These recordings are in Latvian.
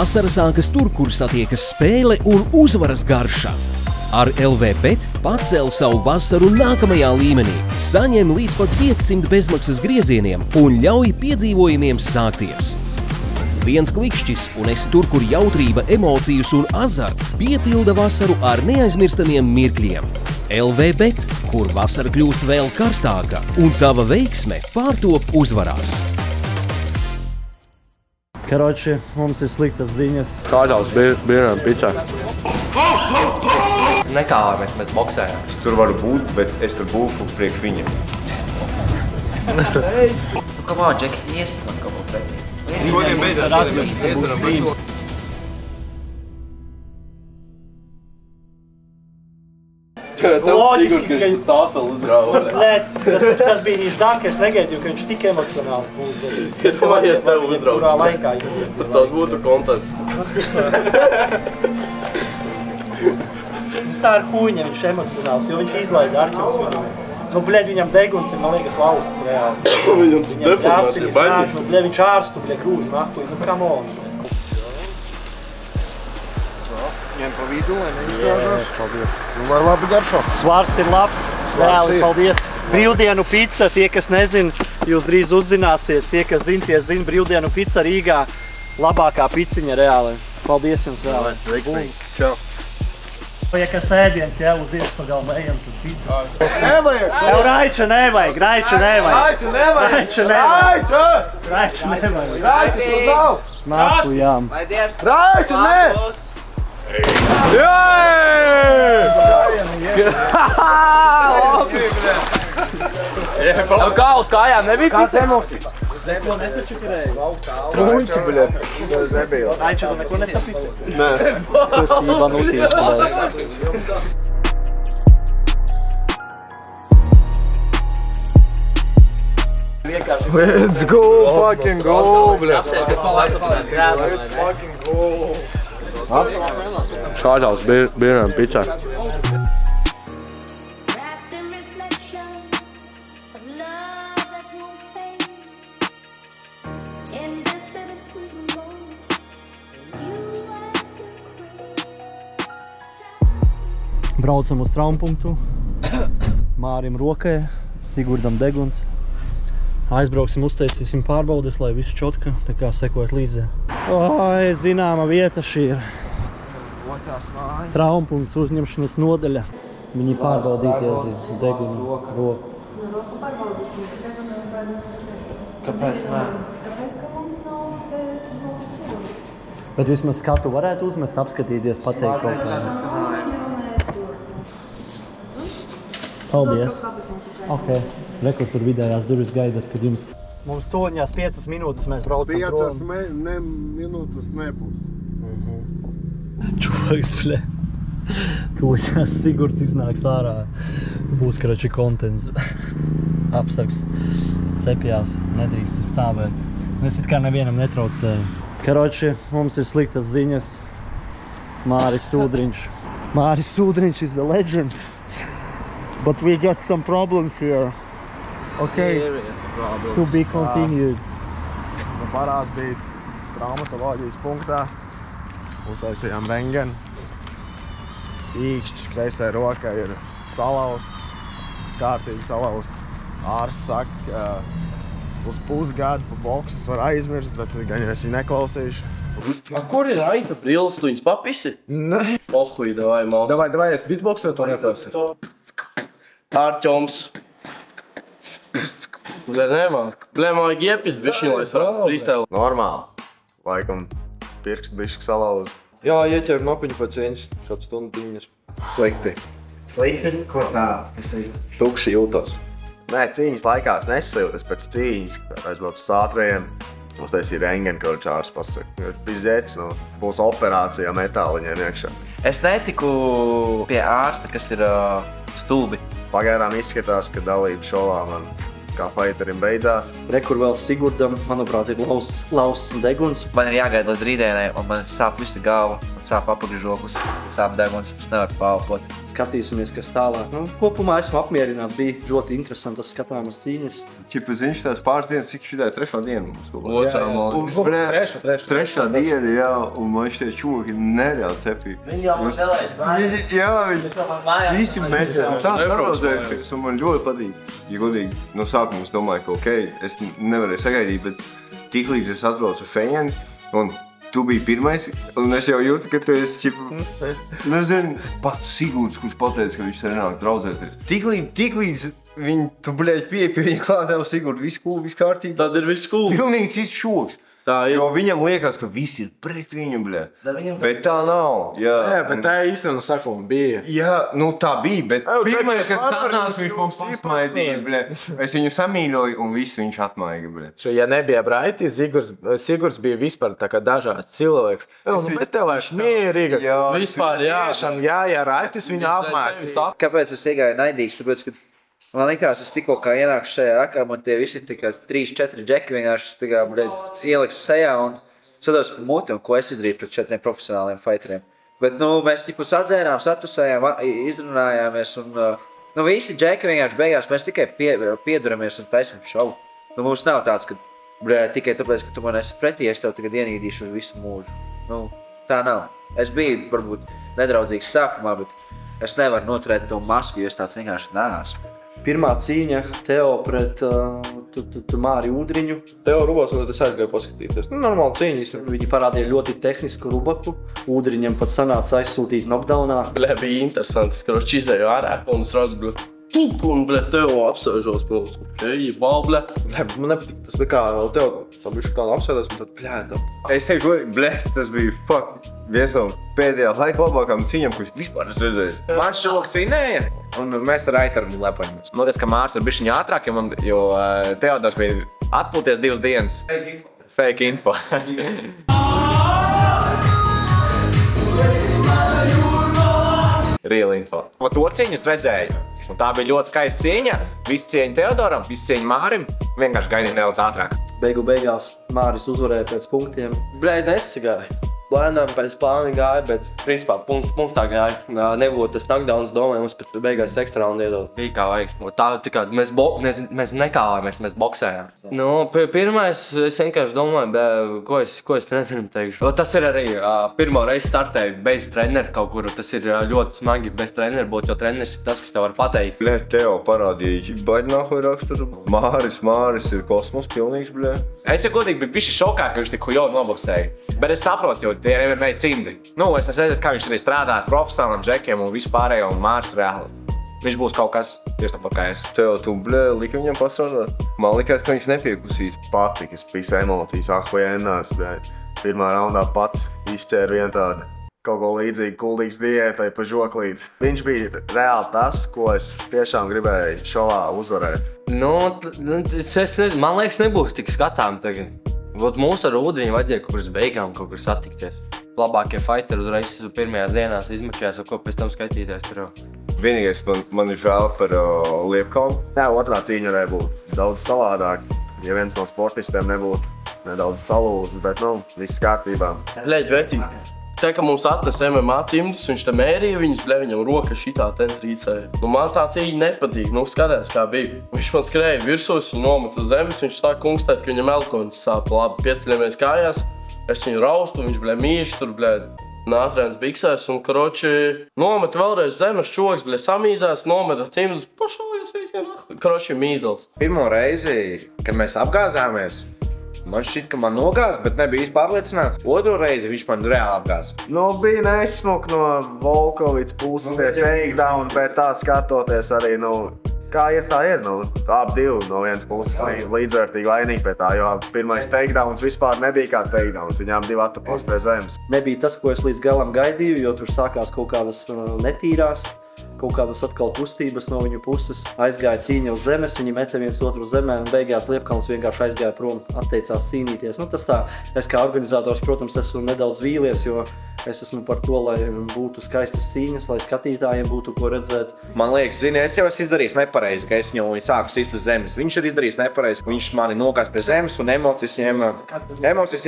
Vasara sākas tur, kur satiekas spēle un uzvaras garša. Ar LV Bet pacēl savu vasaru nākamajā līmenī, saņem līdz pat 500 bezmaksas griezieniem un ļauj piedzīvojumiem sākties. Viens klikšķis un esi tur, kur jautrība, emocijas un azarts piepilda vasaru ar neaizmirstamiem mirkļiem. LV Bet, kur vasara kļūst vēl karstāka un tava veiksme pārtop uzvarās. Karoči, mums ir sliktas ziņas. Kādās bērnām picā? Nekāvamies, mēs boksējam. Es tur varu būt, bet es tur būšu priekš viņiem. Come on, Jack, iesti man kaut ko pretī. Šodien beidzās, mēs ieceram šo. Loģiski, ka tāfeli uzrāva. tas bija viņš tā, ka es negaidīju, ka viņš tik emocionāls būs. Es mājies tev uzraugu. Kurā laikā jūs? Tas būtu kontents. Tā ir huņa, viņš emocionāls, jo viņš izlaida Arčevs viņam. Nu, bļed, viņam deguns ir, man liekas, lausts reāli. Viņam deformācija, baņģis. Nu, bļed, viņš ārstu, bļed, grūž nahuj, nu, come on. Ņem pa vidu, lai neizgāžās. Paldies. Nu, lai labi garšo. Svars ir labs, reāli, paldies. Brīvdienu pica, tie, kas nezin, jūs drīz uzzināsiet. Tie, kas zin, tie zin, brīvdienu pica Rīgā. Labākā piciņa reāli. Paldies jums reāli. Veiksmīgi. Čau. Ja kas ēdiens, jā, uz iestagalma ejam, tad pica. Nevajag! Tev raiča nevajag, raiča nevajag. Raiča nevajag! Raiča nevajag. Raiča! Raiča nevajag. Raiča, tur nav! Nāku, jām. Raiča, ne! Tev kā uz kājām nebija Kāds emocijas? Ko nesačakarēju? Trūņķi, bļet. Tas nebija. Raiča, tu neko nesapisi? Nē. Tas ībanūties. Let's go, fucking go, bļet. Let's fucking go. Kādās bērnām picā? Braucam uz traumpunktu. Mārim rokai, Sigurdam deguns. Aizbrauksim, uztaisīsim pārbaudes, lai viss čotka, tā kā sekot līdzi. Oi, zināma vieta šī ir. Traumpunkts, uzņemšanas nodaļa. Viņi pārbaudīties degunu roku. Roku pārbaudīsim, degunu bērnus. Kāpēc nē? Kāpēc, ka mums nav sēs. Bet vismaz skatu varētu uzmest, apskatīties, pateikt kaut kā. Paldies. Ok. Rekur tur vidējās durvis gaidat, kad jums... Mums toņās 5 minūtes mēs braucam prom. 5 minūtes nebūs. Čuvaks, bļē. Toņās Sigurds iznāks ārā. Būs, karoči, kontents. Apsargs. Cepjās. Nedrīkst stāvēt. Es it kā nevienam netraucēju. Karoči, mums ir sliktas ziņas. Māris Sūdriņš. Māris Sūdriņš is the legend. But we got some problems here. Okay, to be continued. Parās bija traumatoloģijas punktā. Uztaisījām rengeni. Īkšķis kreisai rokai ir salauzts. Kārtīgi salauzts. Ārsts saka, ka uz pusgadu pa bokses var aizmirst, bet gan es viņu neklausīšu. Kur ir Aita brilles? Tu viņas papisi? Nē. Ohuj, davai, mals. Davai, es beatboxu to nepasi. Arčoms. Bļē, nemāk. Bļē, man vajag iepist bišķiņ, lai es varētu freestyle. Normāli. Laikam pirkst bišķi salauz. Jā, ieķer nopiņu pēc cieņas, šāds stundiņas. Slikti. Slikti? Ko tā? Es ir. Tukši jūtos. Nē, cīņas laikā es nesajūtu, es pēc cīņas aizbraucu sātrējiem. Uztaisīja rengeni, kaut čārs pasaka. Pižģēts, nu, būs operācijā metāliņiem iekšā. Es netiku pie ārsta, kas ir stulbi. Pagaidām izskatās, ka dalība šovā man kā fighterim beidzās. Rekur vēl Sigurdam, manuprāt, ir lausts deguns. Man ir jāgaida līdz rītdienai, un man sāp visa galva. sāp apakšžoklis, sāp deguns, es nevaru paelpot. Skatīsimies, kas tālāk. Kopumā esmu apmierināts, bija ļoti interesantas skatāmas cīņas. Čipa, zini, tās pāris dienas, cik šitai trešā diena mums kaut kā. Otrā malā. Trešā diena, jā, un man šitie čūki nereāli cepīja. Viņi jau mums vēlēs Jā, visi mēs esam tā saraudzējušies, un man ļoti patīk. Ja godīgi, no sākuma es domāju, ka okei, es nevarēju sagaidīt, bet tiklīdz es atbraucu šeit, un tu biji pirmais, un es jau jūtu, ka tu esi čipa... Nezinu, pats Sigūds, kurš pateica, ka viņš te nenāk draudzēties. Tiklīdz tu, bļēģi, pieeja pie viņa klāt, tev Sigūd, viss cool, viss kārtīgi. Tad ir viss cool. Pilnīgi cits šoks. Tā ir. Jo viņam liekas, ka viss ir pret viņu, bļē. Bet tā nav. Jā, bet tā īstenībā no sakuma bija. Jā, nu tā bija, bet pirmais, kad sanāks, viņš mums izmaidīja, bļē. Es viņu samīļoju, un visu viņš atmaiga, bļē. Ja nebija Braiti, Sigurs bija vispār tā kā dažāds cilvēks. Bet tev vairs mierīga. Vispār jā, Raitis viņu apmācīja. Kāpēc es iegāju naidīgs? Tāpēc, ka man likās, es tikko kā ienāku šajā akā, man tie visi tikai 3-4 džeki vienkārši ieliks sejā un sados par muti, un ko es izdarīju pret 4 profesionāliem fighteriem. Bet, mēs tipus atzērām, satusējām, izrunājāmies, un visi džeki vienkārši beigās mēs tikai pieduramies un taisam šovu. Mums nav tāds, ka tikai tāpēc, ka tu man esi pretī, es tev tagad ienīdīšu uz visu mūžu. Tā nav. Es biju varbūt nedraudzīgs sākumā, bet es nevaru noturēt to masku, jo es tāds vienkārši neesmu. Pirmā cīņa Teo pret Māri Udriņu. Teo rubos, un tad es aizgāju paskatīties. Normāli cīņas. Viņi parādīja ļoti tehnisku rubaku. Udriņam pat sanāca aizsūtīt knockdownā. Bija interesanti, es karoči izēju ārā, un es redzu, un Teo apsēžos, man nepatīk tas, kā Teo bišķi tādu apsēdās, un tad pļēta. Es teikšu, tas bija viens no pēdējā laika labākām cīņām, kurš vispār es redzēju. Man šoks vinēja, un mēs ar Raitaru lepojamies. Man liekas, ka Mārs ir bišķiņ ātrāk, jo Teodors bija atpūties 2 dienas. Fake info. Real info. To cīņu es redzēju, un tā bija ļoti skaista cīņa. Visi cieņa Teodoram, visi cieņa Mārim, vienkārši gaidīja nedaudz ātrāk. Beigās Māris uzvarēja pēc punktiem. Nesigāja. Lēnām pēc plāna gāja, bet principā punktā gāja. Nebūtu tas knockdowns, domāju, mums pēc beigās ekstra raundu iedod. Bija kā vajag. Tā tikai mēs nekāvāmies, mēs boksējām. Pirmais, es vienkārši domāju, ko es trenerim teikšu. Tas ir arī pirmo reizi startēju bez trenera kaut kur. Tas ir ļoti smagi bez trenera būt, jo treneris ir tas, kas tev var pateikt. Teo parādīja baigi nākoju raksturu. Māris ir kosmos pilnīgs, bļē. Es jau godīgi biju bišķi šokā, ka viņš tik hujovi noboksēja. Bet es saprotu, jo tie ir MMA cimdi. Es redzēju, kā viņš arī strādā ar profesionāliem džekiem un visu pārējo, un Māris reāli. Viņš būs kaut kas tieši tāpat kā es. Teo, tu lika viņam pastrādāt? Man likās, ka viņš nepiekusīs. Patikas, pisa emocijas, vienās, bet pirmā raundā pats izķēra vienu tādu kaut ko līdzīgi kuldīgs diētai pa žoklīti. Viņš bija reāli tas, ko es tiešām gribēju šovā uzvarēt. Es nezinu, man liekas, nebūs tik skatām tagad. Mūsu ar Udriņu vajadzēja kaut kur beigām kaut kur satikties. Labākie fighteri uzreiz pirmajās dienās izmačījās, ko pēc tam skaitīties tur. Vienīgais man ir žēl par Liepkalnu. Otrā cīņa varēja būt daudz savādāk, ja viens no sportistiem nebūtu nedaudz salūzis, bet viss kārtībā. Vecīgi. Tā, ka mums atnesa MMA cimdus, viņš te mērīja viņus, viņam roka šitā trīcēja. Man tā cīņa nepatīk, skatās kā bija. Viņš man skrēja virsūs, viņu nometa uz zemes, viņš sāk kungstēt, ka viņam elkonis sāp. Labi, pieceļamies kājās, es viņu raustu, viņš mīši tur, nātrēns biksēs un, nometa vēlreiz zemes čoks, samīzās, nometa cimdus, pašaujas visiem, mīzels. Pirmo reizi, kad mēs apgāzāmies, man šķiet, ka man nogāz, bet nebija īsti pārliecināts. Otro reizi viņš man reāli apgāz. Bija nesmuk no Volkovics puses takedown, bet tā skatoties arī, kā ir, tā ir. Abi divi no vienas puses bija līdzvērtīgi laimīgi pie tā, jo pirmais takedowns vispār nebija kā takedowns. Viņām divi attapās pie zemes. Nebija tas, ko es līdz galam gaidīju, jo tur sākās kaut kādas netīrās kaut kādas atkal kustības no viņu puses. Aizgāja cīņa uz zemes, viņi meta viens otru uz zemē, un beigās Liepkalns vienkārši aizgāja prom, atteicās cīnīties. Nu, tas tā, es kā organizators, protams, esmu nedaudz vīlies, jo es esmu par to, lai būtu skaistas cīņas, lai skatītājiem būtu ko redzēt. Man liekas, zini, es jau esmu izdarījis nepareizi, ka es viņu sāku sist uz zemes. Viņš ir izdarījis nepareizi, ka viņš mani nokās pie zemes un emocijas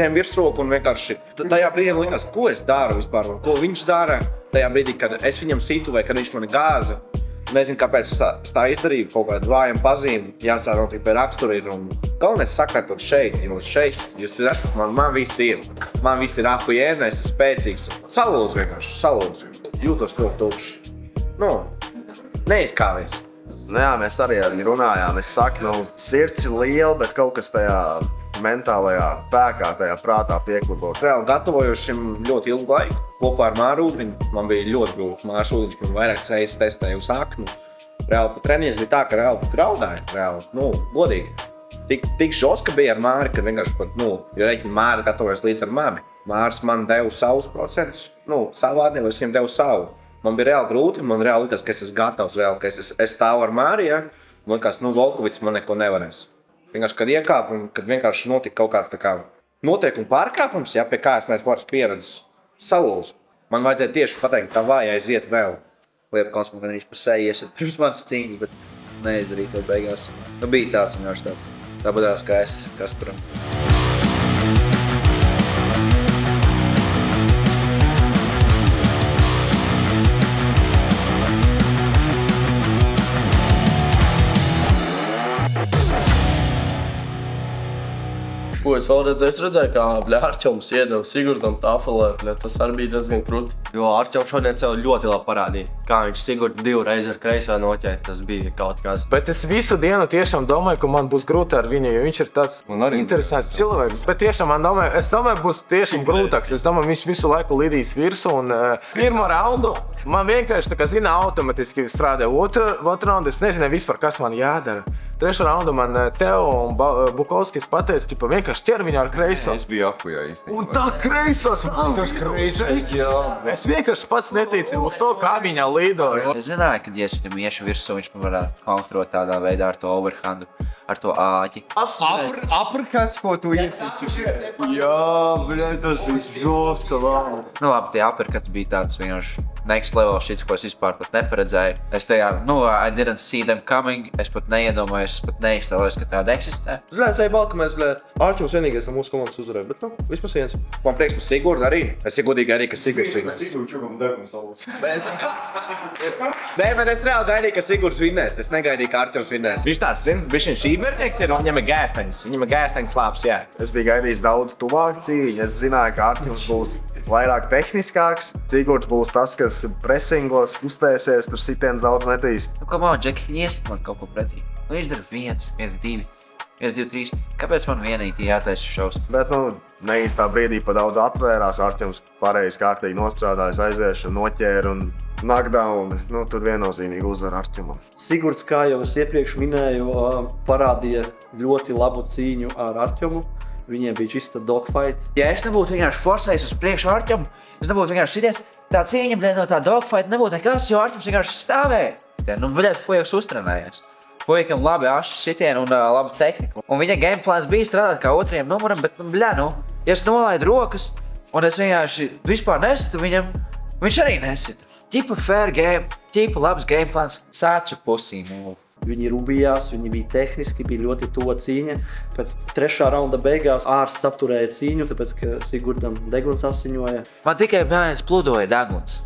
ņem virsroku un vienkārši tajā brīdī likās, ko es daru vispār, ko viņš dara. Tajā brīdī, kad es viņam situ vai kad viņš mani gāza. Nezinu, kāpēc es tā izdarīju, kaut kādu vājam pazīmi, jāsādā tikai pie rakstura ir. Un galvenais sakārtot šeit, jo šeit, jūs redzat, man viss ir. Man viss ir apujēna, es esmu spēcīgs. Salūdzu vienkārši, salūdzu. Jūtos ļoti tukši. Nu, neizkāvies. Nu jā, mēs arī runājām. Es saku, sirds ir liela, bet kaut kas tajā mentālajā pēkā, tajā prātā pieklibo. Es reāli gatavoju šim ļoti ilgu laiku. Kopā ar Māru Ūdriņu man bija ļoti grūti. Mārs Ūdriņš man vairākas reizes testēja uz aknu. Reāli pat treniņas bija tā, ka reāli pat raudāja. Reāli, godīgi. Tik žoska bija ar Māri, ka vienkārši pat, jo reiķini Mārs gatavojas līdz ar mani. Mārs man deva savus procentus, savu atdevu, es viņam devu savu. Man bija reāli grūti, man reāli likās, ka es esmu gatavs, reāli, ka es stāvu ar Māri, ja? Man likās, Volkovits man neko nevarēs. Vienkārši, kad iekāpu un kad vienkārši notika kaut kāds tā kā noteikuma pārkāpums, ja, pie kā es neesmu pāris pieredzes, salūzu. Man vajadzēja tieši pateikt, tā vāja aiziet vēl. Liepkalns man arī pa seju iesiet pirms manas cīņas, bet neizdarīja to beigās. Bija tāds vienkārši tāds. Tāpatās kā es, Kasparam. Ko es vēl redzēju? Es redzēju, kā Arķoms iedeva Sigurdam tafelē. Tas arī bija diezgan krūti. Jo Arķoms šodien sev ļoti labi parādīja. Kā viņš Sigurdu 2 reizes ar kreisā noķēra, tas bija kaut kas. Bet es visu dienu tiešām domāju, ka man būs grūti ar viņu, jo viņš ir tāds interesants cilvēks. Bet tiešām es domāju, būs tiešām grūtāks. Es domāju, viņš visu laiku lidīs virsu un pirmo raundu man vienkārši tā kā zina automatiski strādāja. Otru raundu es nezināju vispār, kas man jādara. Trešo raundu man Teo un Bukovskis pateica, ka vienkārši ķer viņu ar kreiso. Es biju apujā īstenībā. Un tā kreisās! Tas kreisais, jā. Es vienkārši pats netīcu uz to, kā viņa lidoja. Es zināju, ka ja es viņam iešu virsū, viņš man varētu kontrot tādā veidā ar to overhandu, ar to āķi. Aprikāts, ko tu iesīši? Jā, bļai, tas bija žovs, ka labi. Labi, tie aprikāti bija tāds vienkārši next level šits, ko es vispār pat neparedzēju. Es tajā, I didn't see them coming, es pat neiedomājos, es pat neiztēlējos, ka tāda eksistē. Es zēju ka mēs, Arķoms vienīgais no mūsu komandas uzvarēja, bet, vispār viens. Man prieks par Sigurdu arī. Es ir godīgi arī, ka Sigurds vinnēs. Sigurds čukam degums savus. Nē, bet es reāli gaidīju, ka Sigurds vinnēs. Es negaidīju, ka Arķoms vinnēs. Viņš tāds, viņš šībernieks ir, un viņam ir gēstaņas. Viņam ir gēstaņas lāps, jā. Es biju gaidījis daudz tuvāk cīņu. Es zināju, ka Arķoms būs vairāk tehniskāks. Sigurds būs tas, kas pressingos, kustēsies, tur sitiens daudz metīs. Come on, Džeki, iesat man kaut ko pretī. Izdara 1, 2, 1, 2, 3. Kāpēc man vienīgi jātaisa šaus? Bet, neīstā brīdī pa daudz atvērās. Arķoms pareizi kārtīgi nostrādājis, aiziešanu, noķēra un knockdown. Tur viennozīmīgi uzvar Arķomam. Sigurds, kā jau es iepriekš minēju, parādīja ļoti labu cīņu ar Arķomu. Viņiem bija čista dogfight. Ja es nebūtu vienkārši forsējis uz priekšu Arķomu, es nebūtu vienkārši šities, tā cīņa no tā dogfight nebūtu nekas, jo Arķoms vienkārši stāvēja. Fujaks uztrenējās. Fujikam labi aši šitieni un labi tehnika. Un viņa gameplāns bija strādāt kā otrajam numuram, bet, ja es nolaidu rokas un es vienkārši vispār nesitu viņam, viņš arī nesita. Ķipa fair game, ķipa labs gameplāns, sāča pusī. Viņi rubījās, viņi bija tehniski, bija ļoti tuva cīņa. Pēc 3. raunda beigās ārsts apturēja cīņu, tāpēc, ka Sigurdam deguns asiņoja. Man tikai bērns pludoja deguns.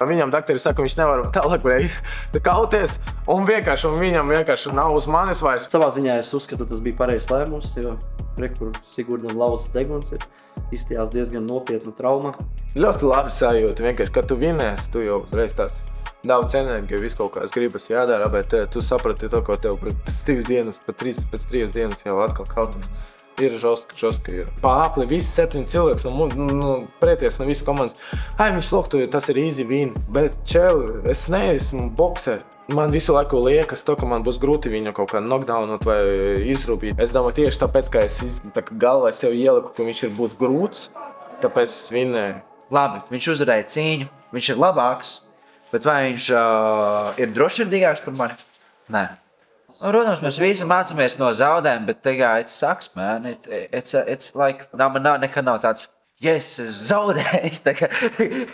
Viņam doktori saka, ka viņš nevar tālāk kauties, un viņam vienkārši nav uz manis vairs. Savā ziņā es uzskatu, tas bija pareizs lēmums, jo kur Sigurdam lauzas deguns ir. Izstījās diezgan nopietna trauma. Ļoti labi sajūta, vienkārši, kad tu vinēsi, tu jau uzreiz tāds daudz enerģiju, visu kaut kāds gribas jādara, bet tu saprati to, ko tev pēc 2 dienas, pēc 3 dienas jau atkal kautas. Ir žostka ir. Pāpli, visi 7 cilvēks, preties no visu komandas. Viņš lūk, tas ir easy win, bet čeli, es neesmu bokser. Man visu laiku liekas to, ka man būs grūti viņu kaut kā knockdownot vai izrūpīt. Es domāju tieši tāpēc, ka es galvā sev ieliku, ka viņš būs grūts, tāpēc es vinnēju. Labi, viņš uzvarēja cīņu, viņš ir labāks. Bet vai viņš ir drošsirdīgāks par mani? Nē. Protams, mēs visi mācāmies no zaudēm, bet it sucks, man. It's like, man nekad nav tāds, yes, es zaudēju,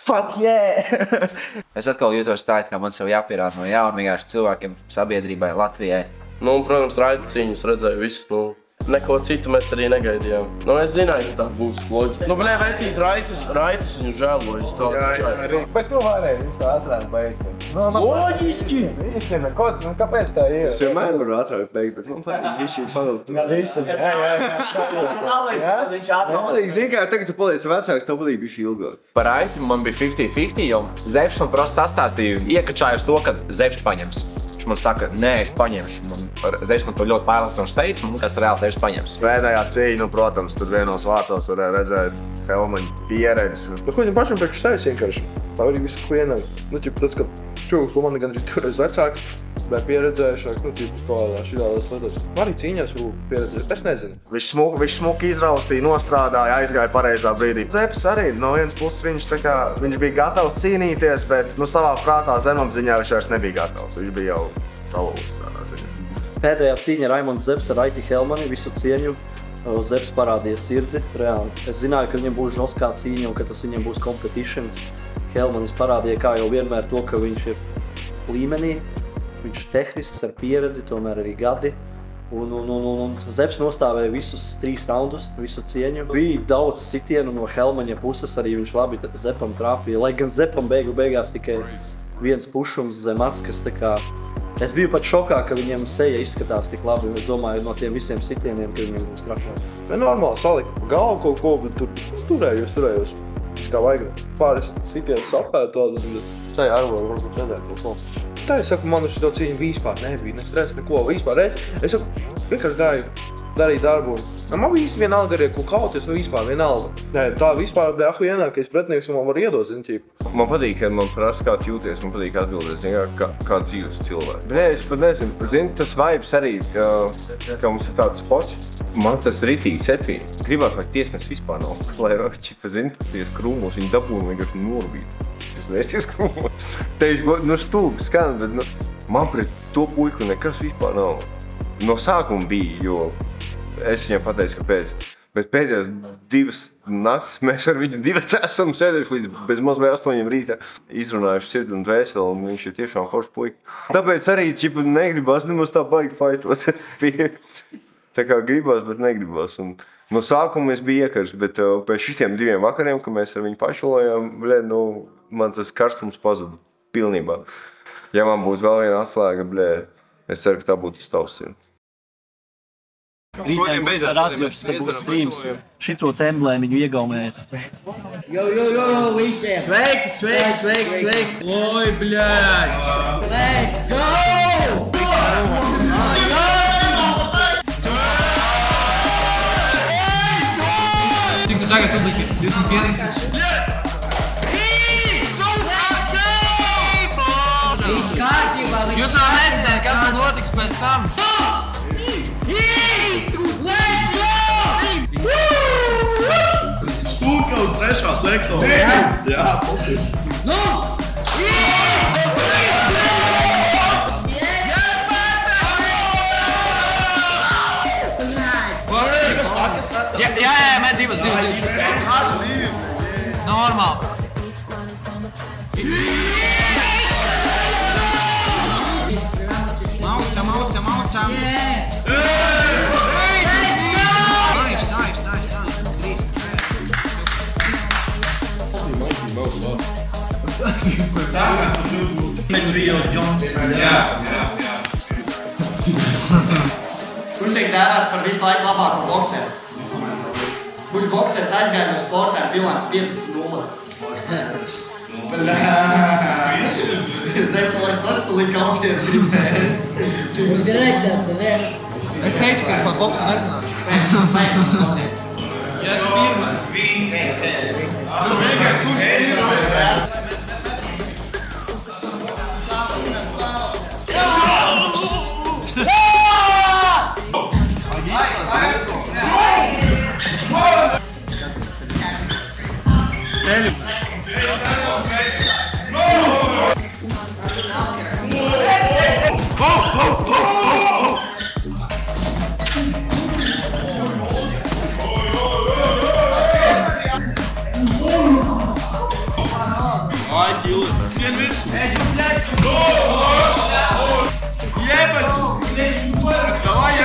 fuck yeah! Es atkal jūtos tā, kā man sev jāpierāda no jauna vienkārši cilvēkiem, sabiedrībai, Latvijai. Nu, protams, raida cīņas redzēju visu, neko citu mēs arī negaidījām. Es zināju, ka tā būs loģika. Veicīt raitas viņu žēlojas to. Jā, bet tu varēji visu tā atrāt beigt. Loģiski! Īstenībā, kāpēc tā ir? Es vienmēr varu atrāt beigt, bet man patīk visu pavilkt. Visu, jā. Man patīk, zini kā, tagad tu paliec vecāks, tev patīk visu ilgāk. Par raiti man bija 50-50, jo Zepš man prosti sastāstīja, iekačājus to, ka Zepš paņems. Viņš man saka, nē, es paņemšu. Zepš man to ļoti pārliecinoši teica, man kas reāli Zepš paņems. Pēdējā cīņa, protams, tur vienos vārtos varēja redzēt Helmaņa pieredzi. Bet ko viņam pašam priekš sevis vienkārši? Arī visu klienam. Tas, ka čūks, ko man gandrīz 2 reizes vecāks, bet pieredzējušāks, kādā šitādās lietās. Arī cīņās pieredzējuši, es nezinu. Viņš smuki izraustīja, nostrādāja, aizgāja pareizā brīdī. Zepes arī, no vienas puses viņš bija gatavs cīnīties, bet savā prātā zemapziņā viņš vairs nebija gatavs. Viņš bija jau salūzis tādā ziņā. Pēdējā cīņa Raimonds Zepes ar Aiti Helmani, visu cieņu. Zepes parādīja sirdi, reāli. Es zināju, ka viņam būs žoskā cīņa un ka tas viņam būs competitions. Helmanis parādīja, kā jau vienmēr to, ka viņš ir līmenī. Viņš ir tehnisks, ar pieredzi, tomēr arī gadi. Un Zepes nostāvēja visus 3 raundus, visu cieņu. Bija daudz sitienu no Helmaņa puses, arī viņš labi Zepam trāpīja. Lai gan Zepam beigās tikai viens pušums zem acs, kas tā kā... Es biju pat šokā, ka viņiem seja izskatās tik labi. Es domāju, no tiem visiem sitieniem, ka viņiem būs trakāk. Normāli salika galvu kaut ko, bet turējos. Viss kā vajag. Pāris sitienus apēt tādus, bet tā arī varbūt redzēt kaut ko. Tā es saku, man uz šito cīņu vispār nebija, ne stress, neko vispār. Es saku, vienkārši gāju darīt darbu. Man bija īsti vienalga arī, ko kauties, vispār vienalga. Nē, tā vispār bija vienākais pretinieks, man var iedot, zini, Man patīk, kad man prasa, kā tu jūties, man patīk atbildēt, zini, kā dzīves cilvēki. Nē, es pat nezinu, zini, tas vibes arī, ka mums ir tāds spots. Man tas ritīgi cepīja. Gribās, lai tiesnes vispār nav, lai čipa, zini, ties krūmos, viņi dabūna vienkārši norbīt. Es neesties krūmos. Tevišķi, stulbi skan, bet man pret to puiku nekas vispār nav. No sākuma bija, jo es viņam pateicu, kāpēc. Bet pēdējās 2 naktis mēs ar viņu divi esam sēdējuši līdz bez maz vai 8 rītā. Izrunājuši sirdi un dvēseli, un viņš ir tiešām foršs puika. Tāpēc arī čipa negribās nemaz tā baigi faitot. Tā kā gribās, bet negribās. Un no sākuma es biju iekars, bet pēc šitiem 2 vakariem, kad mēs ar viņu pašvalojām, man tas karstums pazuda pilnībā. Ja man būs vēl viena atslēga, es ceru, ka tā būtu tavs sirds. Rītā būs tā razjums, te būs streams. Šito temblēmiņu iegaumēt. Jo, visiem! Sveiki! Oi, bļāģi! Let's go! Cik tu tagad uzliki? 25? Jūs vēl nezināt, kas notiks pēc tam? Stūka uz 3. sektora. Jā, potīk. Jā, met 2. Normāli. Maucam. Kurš tiek dēvēts par visu laiku labāko bokseru? Kurš boksers aizgāja no sportā ar bilants 50-0? Zepes liekas, tas tu līdz kauties gribēs. Es teicu, ka es par boksu nezināšu. Ja es pirmais. Nu, vienkārši kurš pirmais. Aiz, Jūli. Skrien virs. Jebać! Dawaj,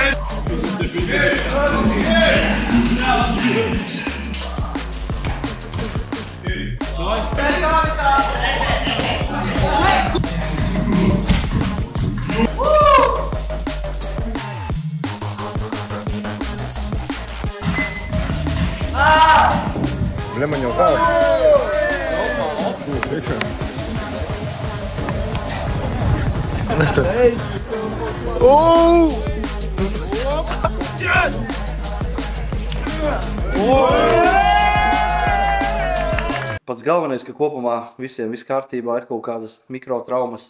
Bля, man jau tā. Pats galvenais, ka kopumā visiem viss kārtībā, ir kaut kādas mikrotraumas.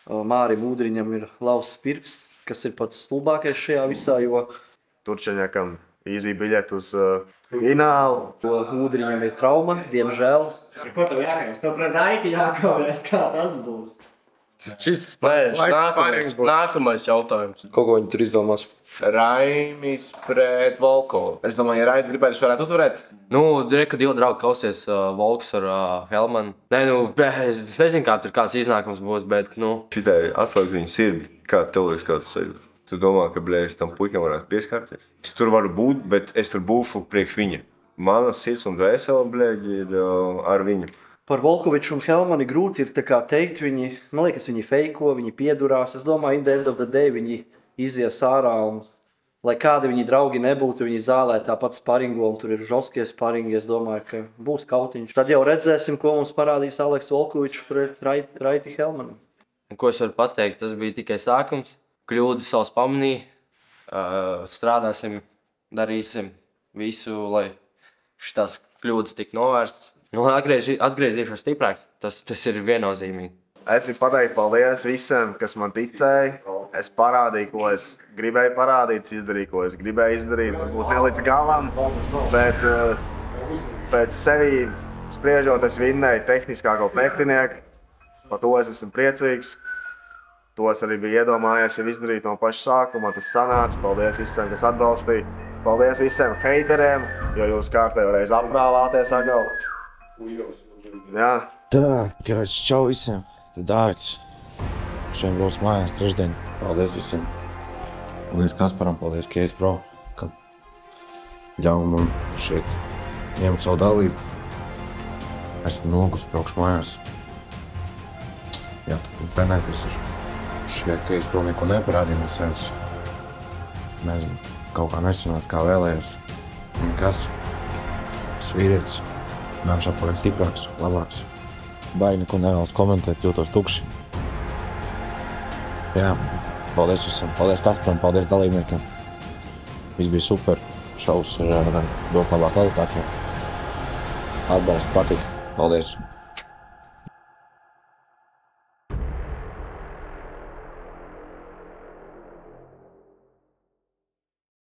Mārim Ūdriņam ir lauzts pirksts, kas ir pats stulbākais šajā visā, jo Turčaņakam īzī biļeti uz finālu. Ūdriņam ir trauma, diemžēl. Ko tev jākaujas? Tev pret Raiti jākaujas, kā tas būs? Šis nākamais jautājums. Ko viņi tur izdomās? Raimis pret Volkovu. Es domāju, ja Raimis gribētu, viņš varētu uzvarēt. Nu, ka divi draugi kausies Volks ar Helmanu. Nē, nu, es nezinu, kā tur kāds iznākums būs, bet, nu... Šitai atslēgs viņa sirdi. Kā tev liekas, kā tu sajūti? Tu domā, ka, bļē, es tam puikam varētu pieskarties? Es tur varu būt, bet es tur būšu priekš viņa. Mana sirds un dvēsele, bļē, ir ar viņu. Par Volkoviču un Helmani grūti ir tā kā teikt, man liekas, viņi feiko, viņi piedurās. Es domāju, in the end of the day viņi izies ārā un, lai kādi viņi draugi nebūtu, viņi zālē tāpat sparingo, un tur ir žoskie sparingi, es domāju, ka būs kautiņš. Tad jau redzēsim, ko mums parādīs Aleks Volkovičs pret Raiti Helmanu. Ko es varu pateikt, tas bija tikai sākums. Kļūdas savus pamanīja, strādāsim, darīsim visu, lai šitās kļūdas tik novērsts. Nu, atgriezīšos stiprāk, tas ir viennozīmīgi. Es gribu pateikt paldies visiem, kas man ticēja. Es parādīju, ko es gribēju parādīt, izdarīju, ko es gribēju izdarīt. Varbūt ne līdz galam, bet pēc sevi spriežot, es vinnēju tehniskāko pretinieku. Par to es esmu priecīgs. To es arī biju iedomājies jau izdarīt no paša sākuma. Tas sanāca. Paldies visiem, kas atbalstīja. Paldies visiem heiteriem, jo jūs kārtējo reizi apbrāvāties atkal. Jā. Tā, karāč, čau visiem. Tad Dārts. Šiem brauc mājās trešdien. Paldies visiem. Paldies Kasparam, paldies Keis Pro, ka ļauj man šeit ņemt savu dalību. Esmu nogus, braukšu mājās. Jā, tu trenēties ar šajā Keis Pro neko neparādīja no sevis. Nezinu, kaut kā nesanāca, kā vēlējos. Nekas. Svīrietis. Nākšā paliek stiprāks, labāks. Baigi neko nevēlas komentēt, jūtos tukši. Jā, paldies visiem. Paldies Kasparam, paldies dalībniekiem. Viss bija super. Šaus ir dot labā kvalitātē. Atbalsts patika. Paldies.